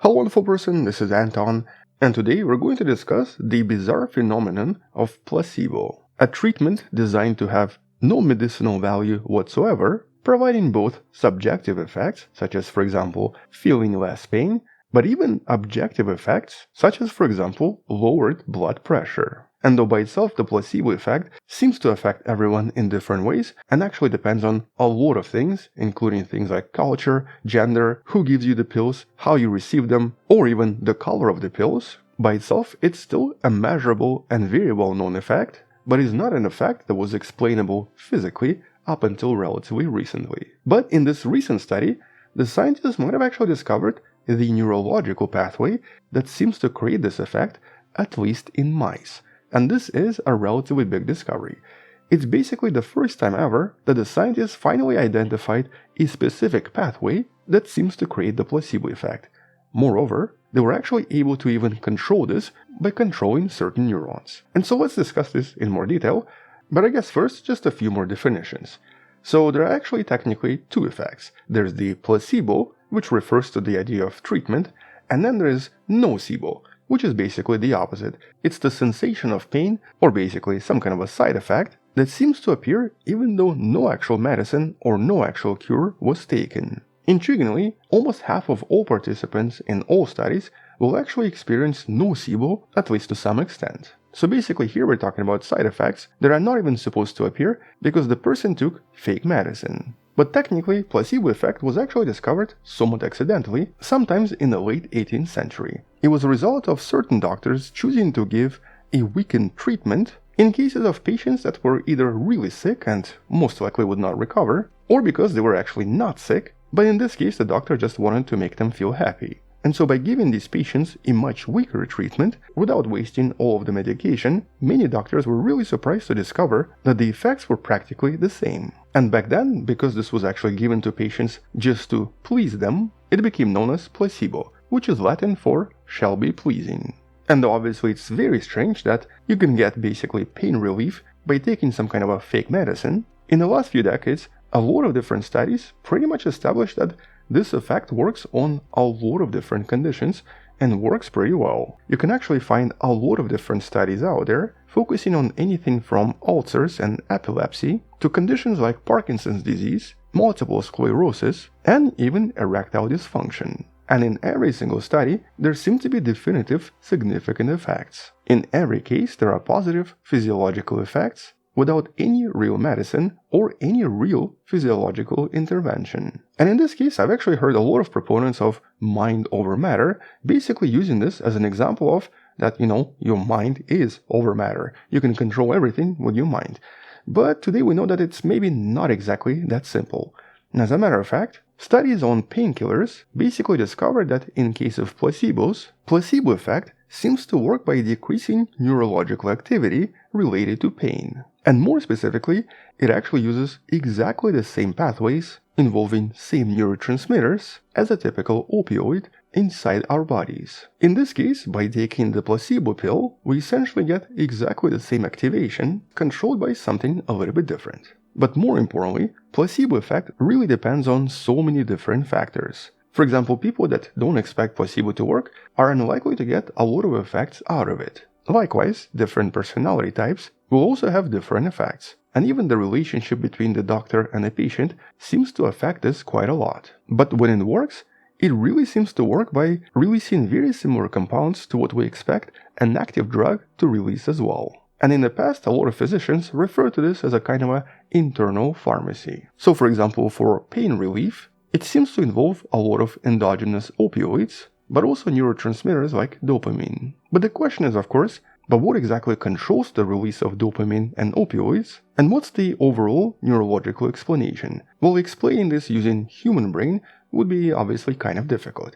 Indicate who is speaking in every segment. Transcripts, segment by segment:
Speaker 1: Hello wonderful person, this is Anton, and today we're going to discuss the bizarre phenomenon of placebo, a treatment designed to have no medicinal value whatsoever, providing both subjective effects, such as for example feeling less pain, but even objective effects, such as for example lowered blood pressure. And though by itself the placebo effect seems to affect everyone in different ways and actually depends on a lot of things, including things like culture, gender, who gives you the pills, how you receive them, or even the color of the pills, by itself it's still a measurable and very well known effect, but is not an effect that was explainable physically up until relatively recently. But in this recent study, the scientists might have actually discovered the neurological pathway that seems to create this effect, at least in mice. And this is a relatively big discovery. It's basically the first time ever that the scientists finally identified a specific pathway that seems to create the placebo effect. Moreover, they were actually able to even control this by controlling certain neurons. And so let's discuss this in more detail, but I guess first just a few more definitions. So there are actually technically two effects. There's the placebo, which refers to the idea of treatment, and then there is nocebo, which is basically the opposite. It's the sensation of pain, or basically some kind of a side effect, that seems to appear even though no actual medicine or no actual cure was taken. Intriguingly, almost half of all participants in all studies will actually experience nocebo, at least to some extent. So basically here we're talking about side effects that are not even supposed to appear because the person took fake medicine. But technically, placebo effect was actually discovered somewhat accidentally, sometimes in the late 18th century. It was a result of certain doctors choosing to give a weakened treatment in cases of patients that were either really sick and most likely would not recover, or because they were actually not sick, but in this case the doctor just wanted to make them feel happy. And so by giving these patients a much weaker treatment, without wasting all of the medication, many doctors were really surprised to discover that the effects were practically the same. And back then, because this was actually given to patients just to please them, it became known as placebo, which is Latin for shall be pleasing. And obviously it's very strange that you can get basically pain relief by taking some kind of a fake medicine. In the last few decades, a lot of different studies pretty much established that this effect works on a lot of different conditions and works pretty well. You can actually find a lot of different studies out there focusing on anything from ulcers and epilepsy to conditions like Parkinson's disease, multiple sclerosis, and even erectile dysfunction. And in every single study, there seem to be definitive significant effects. In every case, there are positive physiological effects without any real medicine or any real physiological intervention. And in this case, I've actually heard a lot of proponents of mind over matter basically using this as an example of that, your mind is over matter. You can control everything with your mind. But today we know that it's maybe not exactly that simple. And as a matter of fact, studies on painkillers basically discovered that in case of placebos, placebo effect seems to work by decreasing neurological activity related to pain. And more specifically, it actually uses exactly the same pathways involving same neurotransmitters as a typical opioid inside our bodies. In this case, by taking the placebo pill, we essentially get exactly the same activation controlled by something a little bit different. But more importantly, placebo effect really depends on so many different factors. For example, people that don't expect placebo to work are unlikely to get a lot of effects out of it. Likewise, different personality types will also have different effects, and even the relationship between the doctor and the patient seems to affect this quite a lot. But when it works, it really seems to work by releasing very similar compounds to what we expect an active drug to release as well. And in the past, a lot of physicians refer to this as a kind of an internal pharmacy. So for example, for pain relief, it seems to involve a lot of endogenous opioids, but also neurotransmitters like dopamine. But the question is, of course, but what exactly controls the release of dopamine and opioids? And what's the overall neurological explanation? Well, explaining this using human brain would be obviously kind of difficult.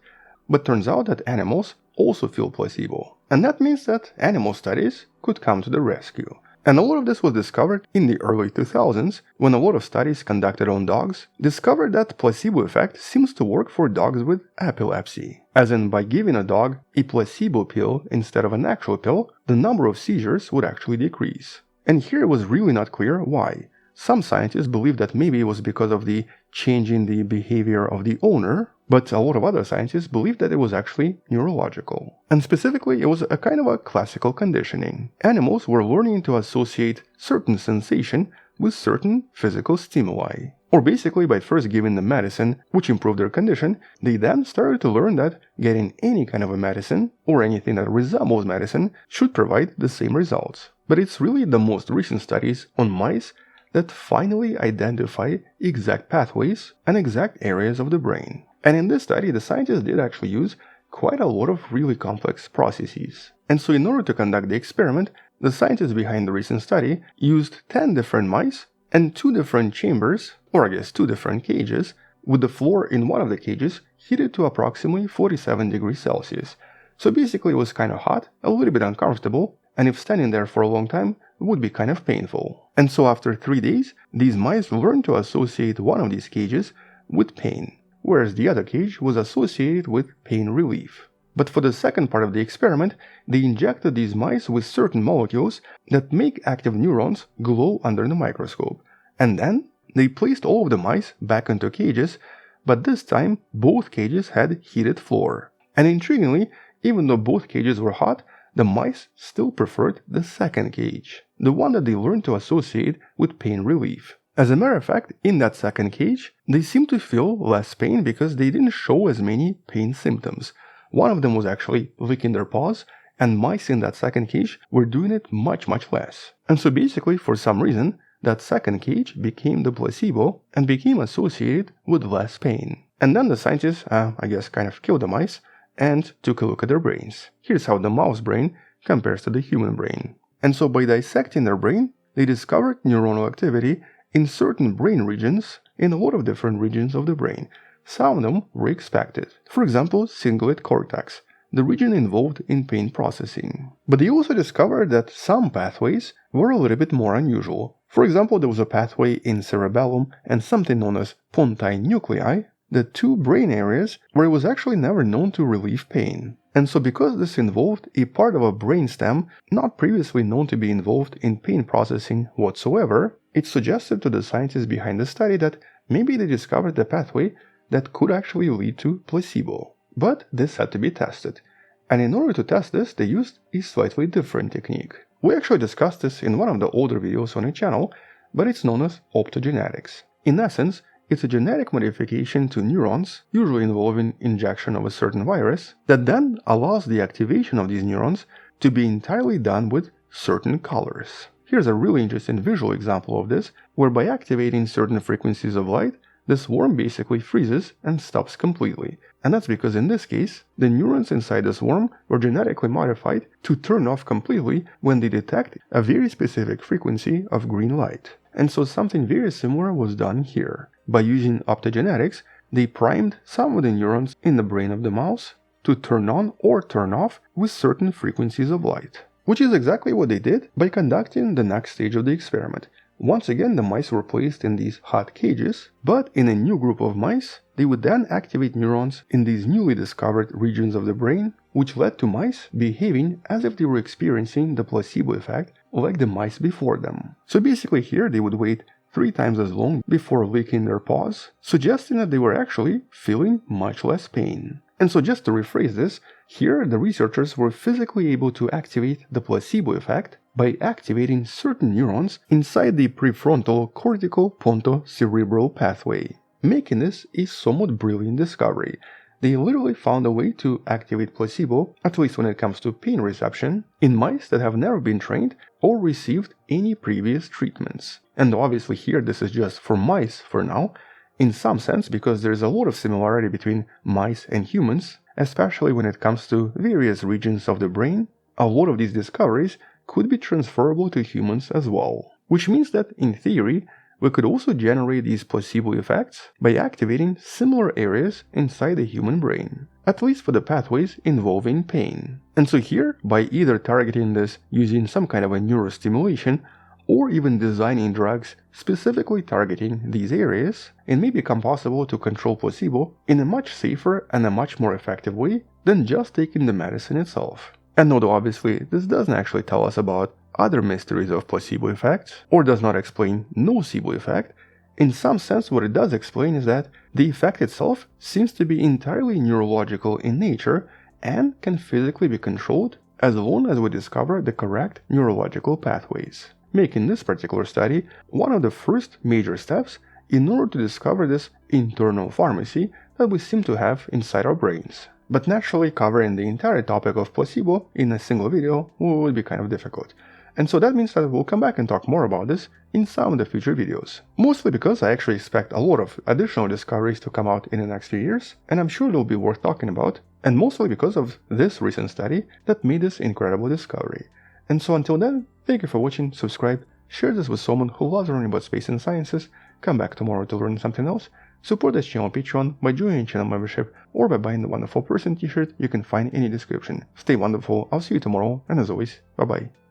Speaker 1: But turns out that animals also feel placebo. And that means that animal studies could come to the rescue. And a lot of this was discovered in the early 2000s when a lot of studies conducted on dogs discovered that placebo effect seems to work for dogs with epilepsy. As in, by giving a dog a placebo pill instead of an actual pill, the number of seizures would actually decrease. And here it was really not clear why. Some scientists believe that maybe it was because of the changing the behavior of the owner, but a lot of other scientists believed that it was actually neurological. And specifically, it was a kind of a classical conditioning. Animals were learning to associate certain sensation with certain physical stimuli. Or basically, by first giving them medicine, which improved their condition, they then started to learn that getting any kind of a medicine, or anything that resembles medicine, should provide the same results. But it's really the most recent studies on mice that finally identify exact pathways and exact areas of the brain. And in this study, the scientists did actually use quite a lot of really complex processes. And so in order to conduct the experiment, the scientists behind the recent study used 10 different mice and 2 different chambers, or I guess 2 different cages, with the floor in one of the cages heated to approximately 47 degrees Celsius. So basically it was kind of hot, a little bit uncomfortable, and if standing there for a long time, it would be kind of painful. And so after 3 days, these mice learned to associate one of these cages with pain, whereas the other cage was associated with pain relief. But for the second part of the experiment, they injected these mice with certain molecules that make active neurons glow under the microscope. And then they placed all of the mice back into cages, but this time both cages had heated floor. And intriguingly, even though both cages were hot, the mice still preferred the second cage, the one that they learned to associate with pain relief. As a matter of fact, in that second cage, they seemed to feel less pain because they didn't show as many pain symptoms. One of them was actually licking their paws, and mice in that second cage were doing it much less. And so basically, for some reason, that second cage became the placebo and became associated with less pain. And then the scientists, kind of killed the mice and took a look at their brains. Here's how the mouse brain compares to the human brain. And so by dissecting their brain, they discovered neuronal activity in certain brain regions, in a lot of different regions of the brain. Some of them were expected. For example, cingulate cortex, the region involved in pain processing. But they also discovered that some pathways were a little bit more unusual. For example, there was a pathway in cerebellum and something known as pontine nuclei, the 2 brain areas where it was actually never known to relieve pain. And so because this involved a part of a brainstem not previously known to be involved in pain processing whatsoever, it suggested to the scientists behind the study that maybe they discovered the pathway that could actually lead to placebo. But this had to be tested. And in order to test this, they used a slightly different technique. We actually discussed this in one of the older videos on the channel, but it's known as optogenetics. In essence, it's a genetic modification to neurons, usually involving injection of a certain virus, that then allows the activation of these neurons to be entirely done with certain colors. Here's a really interesting visual example of this, where by activating certain frequencies of light, this worm basically freezes and stops completely. And that's because in this case, the neurons inside this worm were genetically modified to turn off completely when they detect a very specific frequency of green light. And so something very similar was done here. By using optogenetics, they primed some of the neurons in the brain of the mouse to turn on or turn off with certain frequencies of light. Which is exactly what they did by conducting the next stage of the experiment. Once again, the mice were placed in these hot cages, but in a new group of mice, they would then activate neurons in these newly discovered regions of the brain, which led to mice behaving as if they were experiencing the placebo effect like the mice before them. So basically here they would wait 3 times as long before licking their paws, suggesting that they were actually feeling much less pain. And so just to rephrase this, here the researchers were physically able to activate the placebo effect by activating certain neurons inside the prefrontal cortical pontocerebral pathway, making this a somewhat brilliant discovery. They literally found a way to activate placebo, at least when it comes to pain reception, in mice that have never been trained or received any previous treatments. And obviously here this is just for mice for now, in some sense because there is a lot of similarity between mice and humans, especially when it comes to various regions of the brain. A lot of these discoveries could be transferable to humans as well, which means that in theory we could also generate these placebo effects by activating similar areas inside the human brain, at least for the pathways involving pain. And so here, by either targeting this using some kind of a neurostimulation, or even designing drugs specifically targeting these areas, it may become possible to control placebo in a much safer and a much more effective way than just taking the medicine itself. And although obviously this doesn't actually tell us about other mysteries of placebo effects, or does not explain nocebo effect, In some sense, what it does explain is that the effect itself seems to be entirely neurological in nature and can physically be controlled as long as we discover the correct neurological pathways, making this particular study one of the first major steps in order to discover this internal pharmacy that we seem to have inside our brains. But naturally, covering the entire topic of placebo in a single video would be kind of difficult. And so that means that we'll come back and talk more about this in some of the future videos. Mostly because I actually expect a lot of additional discoveries to come out in the next few years, and I'm sure they'll be worth talking about, and mostly because of this recent study that made this incredible discovery. And so until then, thank you for watching, subscribe, share this with someone who loves learning about space and sciences, come back tomorrow to learn something else, support this channel on Patreon by joining channel membership or by buying the Wonderful Person t-shirt you can find in the description. Stay wonderful, I'll see you tomorrow, and as always, bye bye.